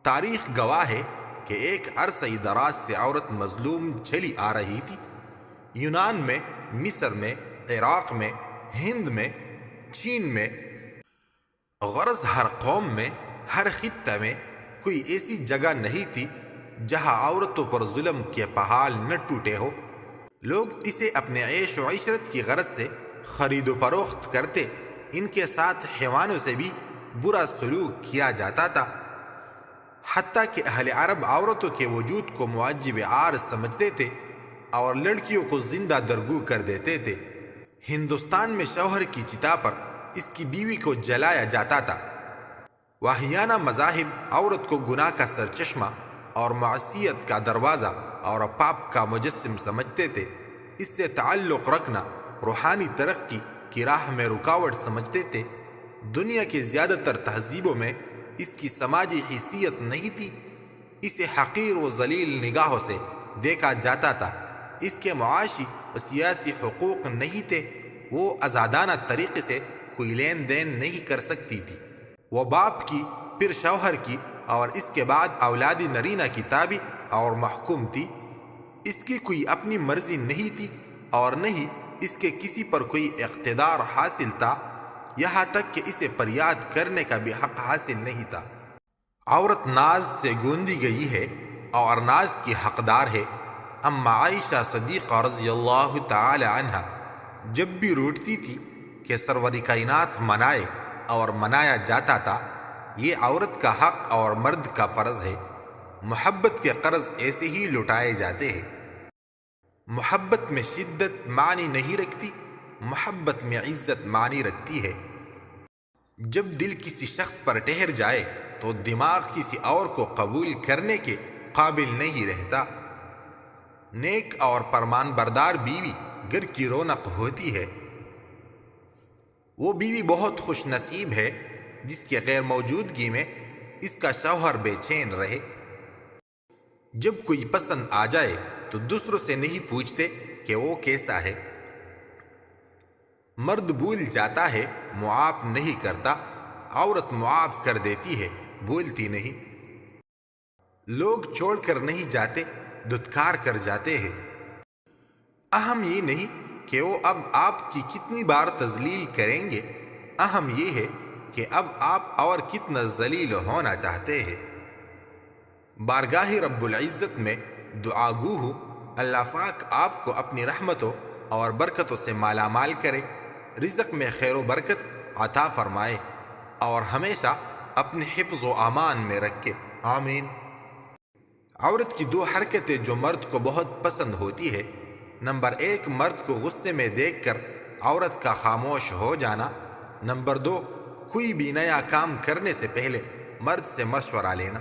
تاریخ گواہ ہے کہ ایک عرصہ دراز سے عورت مظلوم چلی آ رہی تھی۔ یونان میں، مصر میں، عراق میں، ہند میں، چین میں، غرض ہر قوم میں، ہر خطہ میں کوئی ایسی جگہ نہیں تھی جہاں عورتوں پر ظلم کے پہاڑ نہ ٹوٹے ہو۔ لوگ اسے اپنے عیش و عشرت کی غرض سے خرید و فروخت کرتے، ان کے ساتھ حیوانوں سے بھی برا سلوک کیا جاتا تھا، حتیٰ کہ اہل عرب عورتوں کے وجود کو معجب عار سمجھتے تھے اور لڑکیوں کو زندہ درگو کر دیتے تھے۔ ہندوستان میں شوہر کی چتا پر اس کی بیوی کو جلایا جاتا تھا۔ واہیانہ مذاہب عورت کو گناہ کا سرچشمہ اور معصیت کا دروازہ اور پاپ کا مجسم سمجھتے تھے۔ اس سے تعلق رکھنا روحانی ترقی کی راہ میں رکاوٹ سمجھتے تھے۔ دنیا کے زیادہ تر تہذیبوں میں اس کی سماجی حیثیت نہیں تھی، اسے حقیر و ذلیل نگاہوں سے دیکھا جاتا تھا۔ اس کے معاشی و سیاسی حقوق نہیں تھے، وہ آزادانہ طریقے سے کوئی لین دین نہیں کر سکتی تھی۔ وہ باپ کی، پھر شوہر کی اور اس کے بعد اولاد نرینہ کی تابع اور محکوم تھی۔ اس کی کوئی اپنی مرضی نہیں تھی اور نہ ہی اس کے کسی پر کوئی اقتدار حاصل تھا، یہاں تک کہ اسے فریاد کرنے کا بھی حق حاصل نہیں تھا۔ عورت ناز سے گوندی گئی ہے اور ناز کی حقدار ہے۔ اما عائشہ صدیقہ رضی اللہ تعالی عنہ جب بھی روٹتی تھی کہ سرور کائنات منائے اور منایا جاتا تھا، یہ عورت کا حق اور مرد کا فرض ہے۔ محبت کے قرض ایسے ہی لوٹائے جاتے ہیں۔ محبت میں شدت معنی نہیں رکھتی، محبت میں عزت معنی رکھتی ہے۔ جب دل کسی شخص پر ٹھہر جائے تو دماغ کسی اور کو قبول کرنے کے قابل نہیں رہتا۔ نیک اور فرمان بردار بیوی گھر کی رونق ہوتی ہے۔ وہ بیوی بہت خوش نصیب ہے جس کے غیر موجودگی میں اس کا شوہر بے چین رہے۔ جب کوئی پسند آ جائے تو دوسروں سے نہیں پوچھتے کہ وہ کیسا ہے۔ مرد بھول جاتا ہے، معاف نہیں کرتا، عورت معاف کر دیتی ہے، بھولتی نہیں۔ لوگ چھوڑ کر نہیں جاتے، دھتکار کر جاتے ہیں۔ اہم یہ نہیں کہ وہ اب آپ کی کتنی بار تذلیل کریں گے، اہم یہ ہے کہ اب آپ اور کتنا ذلیل ہونا چاہتے ہیں۔ بارگاہ رب العزت میں دعا گو ہوں، اللہ پاک آپ کو اپنی رحمتوں اور برکتوں سے مالا مال کرے، رزق میں خیر و برکت عطا فرمائے اور ہمیشہ اپنے حفظ و امان میں رکھے، آمین۔ عورت کی دو حرکتیں جو مرد کو بہت پسند ہوتی ہے: نمبر 1 مرد کو غصے میں دیکھ کر عورت کا خاموش ہو جانا، نمبر 2 کوئی بھی نیا کام کرنے سے پہلے مرد سے مشورہ لینا۔